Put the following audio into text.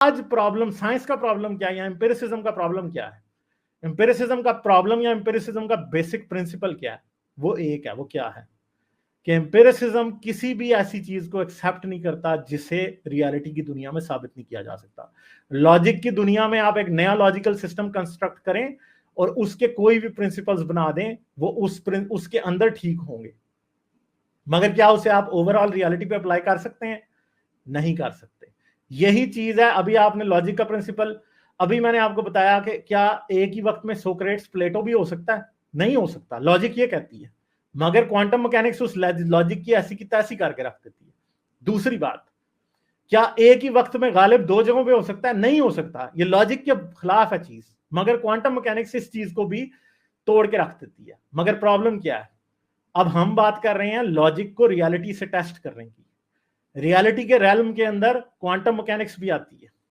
आज problem science का problem क्या है या एम्पिरिसिज्म का प्रॉब्लम क्या है? एम्पिरिसिज्म का प्रॉब्लम या एम्पिरिसिज्म का बेसिक प्रिंसिपल क्या है? वो एक है, वो क्या है कि एम्पिरिसिज्म किसी भी ऐसी चीज को एक्सेप्ट नहीं करता जिसे रियलिटी की दुनिया में साबित नहीं किया जा सकता। लॉजिक की दुनिया में आप एक नया लॉजिकल सिस्टम कंस्ट्रक्ट करें और उसके कोई भी प्रिंसिपल्स बना दें, वो उसके अंदर ठीक होंगे, मगर क्या उसे आप ओवरऑल रियलिटी पे अप्लाई कर सकते हैं? नहीं कर सकते। यही चीज है, अभी आपने लॉजिक का प्रिंसिपल, अभी मैंने आपको बताया कि क्या एक ही वक्त में सोक्रेट्स प्लेटो भी हो सकता है? नहीं हो सकता, लॉजिक ये कहती है, मगर क्वांटम मैकेनिक्स उस लॉजिक की ऐसी की तैसी करके रख देती है। दूसरी बात, क्या एक ही वक्त में गालिब दो जगहों पे हो सकता है? नहीं हो सकता, ये लॉजिक के खिलाफ है चीज, मगर क्वांटम मैकेनिक्स इस चीज को भी तोड़ के रख देती है। मगर प्रॉब्लम क्या है, अब हम बात कर रहे हैं लॉजिक को रियलिटी से टेस्ट करने की। रियलिटी के रेलम के अंदर क्वांटम मैकेनिक्स भी आती है,